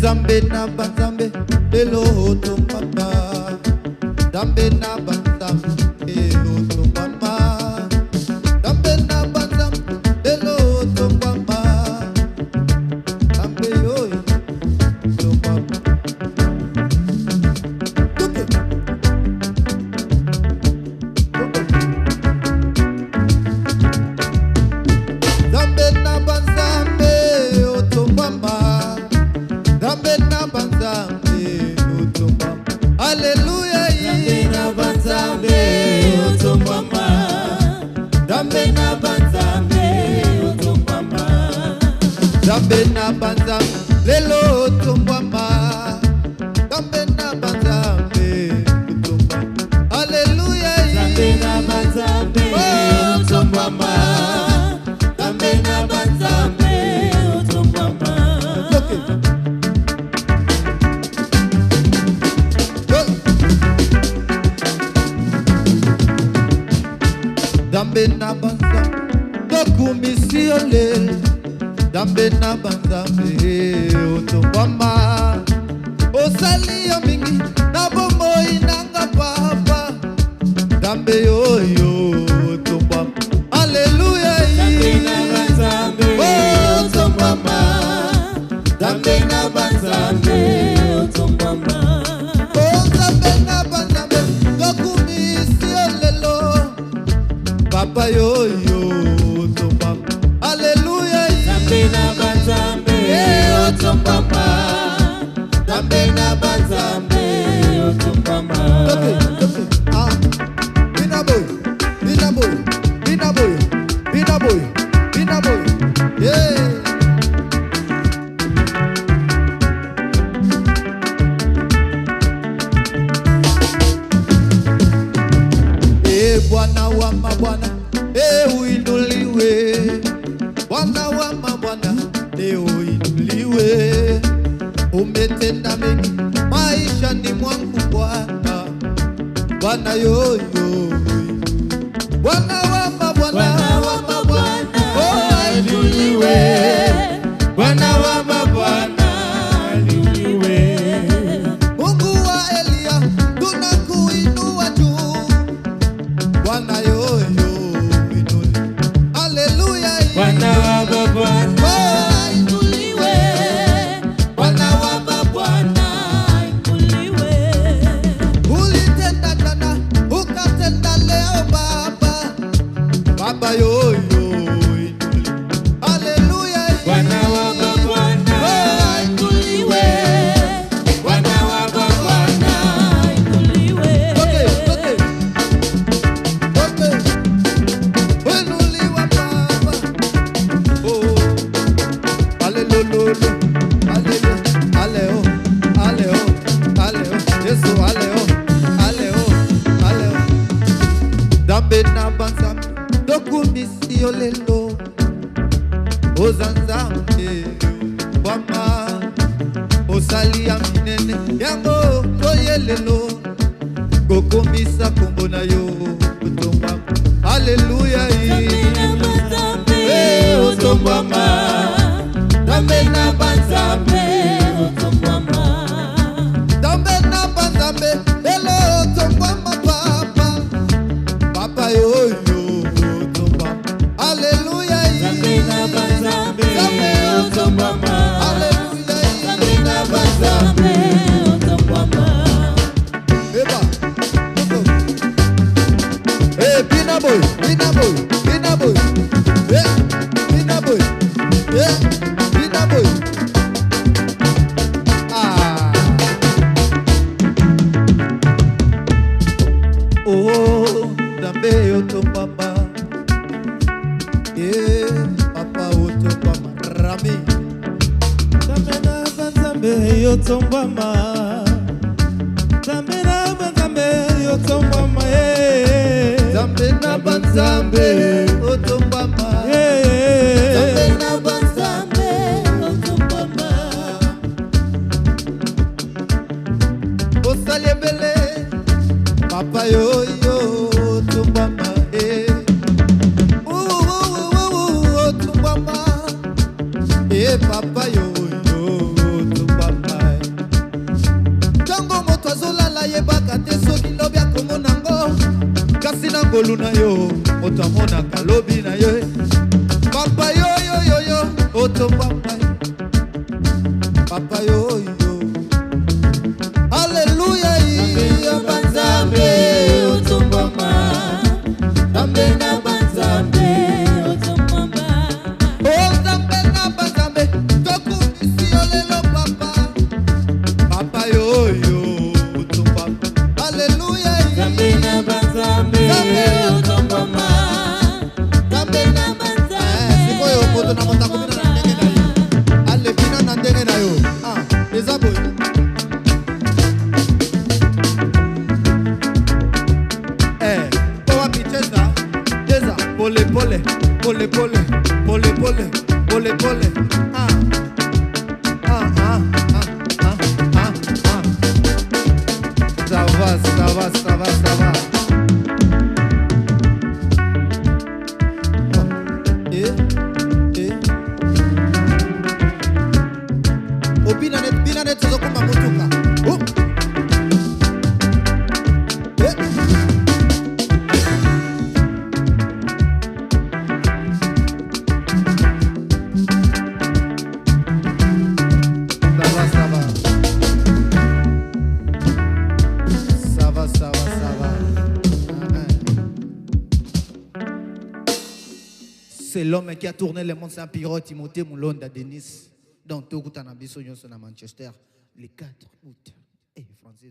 Zambe na banzambe lelo to mama, zambe na banzambe lelo to mama, zambe na banzambe lelo to mama, zambe yo to mama. Zambe na banzambe to mama. Zambe na banzambe utumba, haleluya. Zambe na banzambe utumba, zambe na banzambe utumba, zambe na banzambe lelo utumba, zambe na banzambe utumba, haleluya. Zambe na banzambe utumba, zambe na banzambe utumba. Zambe na banzambe dokumisiole, zambe na banzambe otombama, osali yo mingi na bomoi nanga papa, zambe yoyo otombama, haleluya. Zambe na banzambe otombama, zambe na banzambe otombama, zambe na banzambe dokumisiole lo papa yoyo otomba, haleluya. Zambe na banzambe otomba, zambe na banzambe otomba. Bina boy, bina boy, bina boy, bina boy, bina boy, yeah. Bwana wa mabwana, uinuliwe. Bwana wa mabwana, uinuliwe. Umetenda mengi maishani mwangu Bwana, Bwana yoyo. Bwana wa mabwana, uinuliwe. Bwana wa mabwana, uinuliwe. Mungu wa Elia, tunakuinua juu. Bwana yoyo inuliwe, haleluya. Bwana wa mabwana inuliwe, Bwana wa mabwana inuliwe. Ulitenda jana, ukatenda leo Baba, Baba yoyo inuliwe, haleluya. Bwana wa mabwana inuliwe, Bwana wa mabwana inuliwe. Inuliwa Baba, oh, hallelujah, hallelujah, hallelujah, hallelujah, hallelujah, Yesu hallelujah, hallelujah, hallelujah. Zambe na banzambe dokumisio lelo, ozanzambe wama, osalia minene yango toyelelo, kokomisa kombo na yo utomba, haleluya. Utombama, zambe na banzambe utombama, zambe na banzambe lelo utombama papa, papa yoyo utombama, haleluya. zambe na banzambe utombama, Haleluya, zambe na banzambe utombama. eba, bina boy, bina boy, bina boy, bina boy, bina boy. Oh, zambe otombama, papa otombama, Rami. Zambe na banzambe utombama, zambe na banzambe utombama. Nzambe na banzambe otombama. Nzambe na banzambe otombama. Osali ebele papa yo otombama. Otombama. Papa yo otombama. Tango moto azolala yebaka te soki lobi akomona ngo. Kasi na ngolu na yo moto amonaka lobi na yo. Papa yo otombama. Papa yo Alléluia yo banzambe otombama. Nzambe na banzambe otombama. Oh Nzambe na banzambe tokumisi yo lelo papa. Papa yo otombama. Alléluia Nzambe na banzambe otombama. Nzambe na banzambe sikoyo moto na motako bina na ndenge na yo. Ale bina na ndenge na yo. Eza boye. Cheza pole pole pole pole pole pole pole pole. Ça va, ça va, ça va, ça va. Oh, binanet, ça comme ma motoka. Oh. C'est l'homme qui a tourné le monde sans pirogue, Timothée Moulonda Denis, dans Tokutanabiso, Manchester, le 4 août. Et Français,